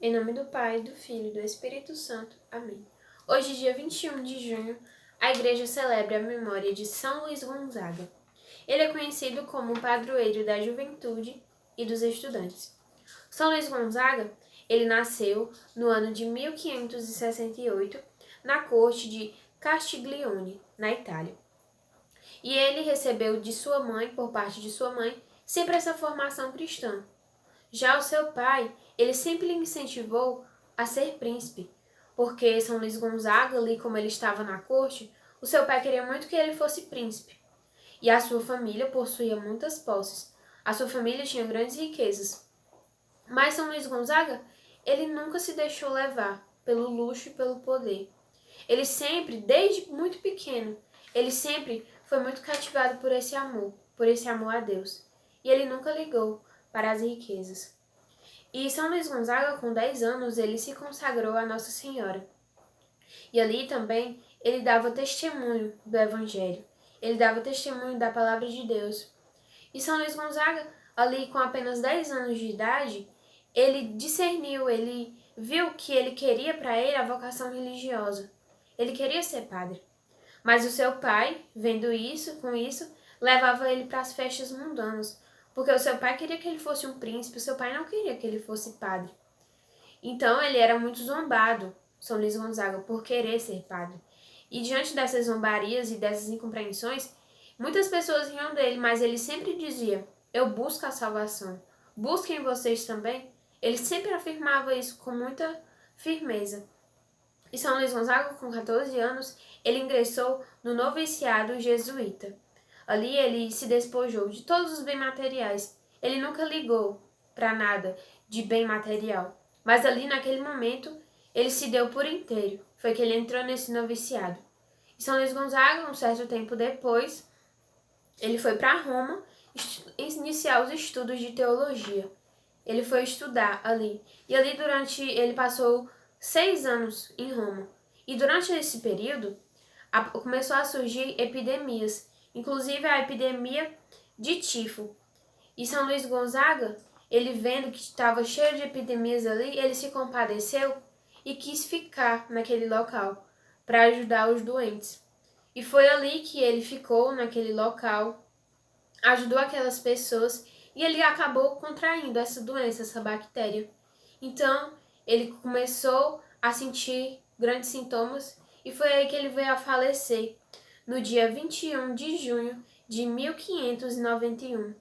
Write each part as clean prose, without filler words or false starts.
Em nome do Pai, do Filho e do Espírito Santo. Amém. Hoje, dia 21 de junho, a Igreja celebra a memória de São Luís Gonzaga. Ele é conhecido como o padroeiro da juventude e dos estudantes. São Luís Gonzaga, ele nasceu no ano de 1568, na corte de Castiglione, na Itália. E ele recebeu de sua mãe, por parte de sua mãe, sempre essa formação cristã. Já o seu pai, ele sempre lhe incentivou a ser príncipe, porque São Luís Gonzaga, ali como ele estava na corte, o seu pai queria muito que ele fosse príncipe. E a sua família possuía muitas posses. A sua família tinha grandes riquezas. Mas São Luís Gonzaga, ele nunca se deixou levar pelo luxo e pelo poder. Ele sempre, desde muito pequeno, ele sempre foi muito cativado por esse amor a Deus. E ele nunca ligou para as riquezas. E São Luís Gonzaga, com 10 anos, ele se consagrou a Nossa Senhora. E ali também ele dava testemunho do Evangelho. Ele dava testemunho da Palavra de Deus. E São Luís Gonzaga, ali com apenas 10 anos de idade, ele discerniu, ele viu que ele queria para ele a vocação religiosa. Ele queria ser padre. Mas o seu pai, vendo isso, com isso, levava ele para as festas mundanas, porque o seu pai queria que ele fosse um príncipe, o seu pai não queria que ele fosse padre. Então ele era muito zombado, São Luís Gonzaga, por querer ser padre. E diante dessas zombarias e dessas incompreensões, muitas pessoas riam dele, mas ele sempre dizia: eu busco a salvação, busquem vocês também. Ele sempre afirmava isso com muita firmeza. E São Luís Gonzaga, com 14 anos, ele ingressou no noviciado jesuíta. Ali ele se despojou de todos os bens materiais. Ele nunca ligou para nada de bem material. Mas ali, naquele momento, ele se deu por inteiro. Foi que ele entrou nesse noviciado. E São Luís Gonzaga, um certo tempo depois, ele foi para Roma iniciar os estudos de teologia. Ele foi estudar ali. E ali ele passou 6 anos em Roma. E durante esse período, começou a surgir epidemias, inclusive a epidemia de tifo. E São Luís Gonzaga, ele vendo que estava cheio de epidemias ali, ele se compadeceu e quis ficar naquele local para ajudar os doentes. E foi ali que ele ficou naquele local, ajudou aquelas pessoas e ele acabou contraindo essa doença, essa bactéria. Então, ele começou a sentir grandes sintomas e foi aí que ele veio a falecer, no dia 21 de junho de 1591,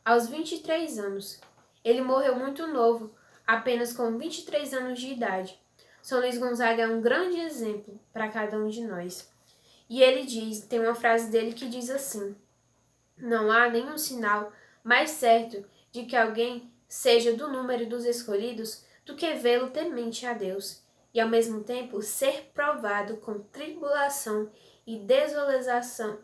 aos 23 anos. Ele morreu muito novo, apenas com 23 anos de idade. São Luís Gonzaga é um grande exemplo para cada um de nós. E ele tem uma frase dele que diz assim: não há nenhum sinal mais certo de que alguém seja do número dos escolhidos do que vê-lo temente a Deus, e ao mesmo tempo ser provado com tribulação e desolação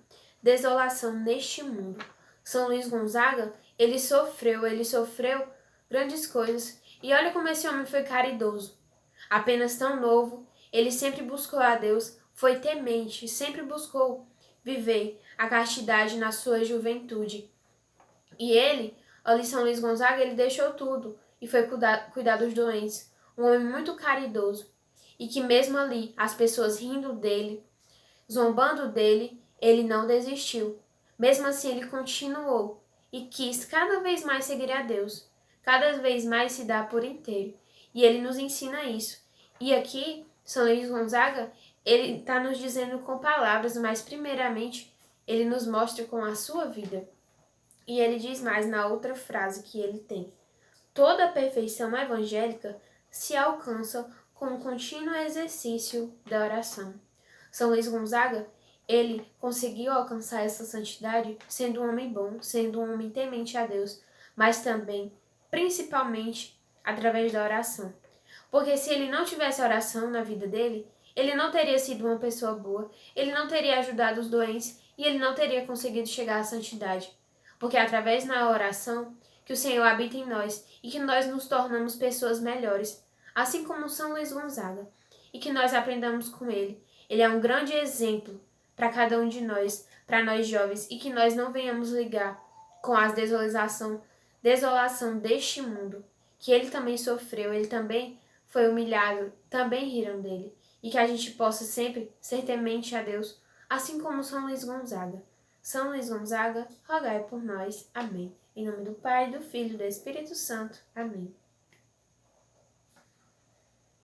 neste mundo. São Luís Gonzaga, ele sofreu grandes coisas, e olha como esse homem foi caridoso. Apenas tão novo, ele sempre buscou a Deus, foi temente, sempre buscou viver a castidade na sua juventude. E ele, ali São Luís Gonzaga, ele deixou tudo e foi cuidar dos doentes. Um homem muito caridoso. E que mesmo ali, as pessoas rindo dele, zombando dele, ele não desistiu. Mesmo assim, ele continuou e quis cada vez mais seguir a Deus. Cada vez mais se dar por inteiro. E ele nos ensina isso. E aqui, São Luís Gonzaga, ele está nos dizendo com palavras, mas primeiramente, ele nos mostra com a sua vida. E ele diz mais na outra frase que ele tem: toda a perfeição evangélica se alcança com o contínuo exercício da oração. São Luís Gonzaga, ele conseguiu alcançar essa santidade sendo um homem bom, sendo um homem temente a Deus, mas também, principalmente, através da oração. Porque se ele não tivesse oração na vida dele, ele não teria sido uma pessoa boa, ele não teria ajudado os doentes e ele não teria conseguido chegar à santidade. Porque é através da oração que o Senhor habita em nós e que nós nos tornamos pessoas melhores, assim como São Luís Gonzaga, e que nós aprendamos com ele. Ele é um grande exemplo para cada um de nós, para nós jovens, e que nós não venhamos ligar com a desolação deste mundo, que ele também sofreu, ele também foi humilhado, também riram dele, e que a gente possa sempre ser temente a Deus, assim como São Luís Gonzaga. São Luís Gonzaga, rogai por nós. Amém. Em nome do Pai, do Filho e do Espírito Santo. Amém.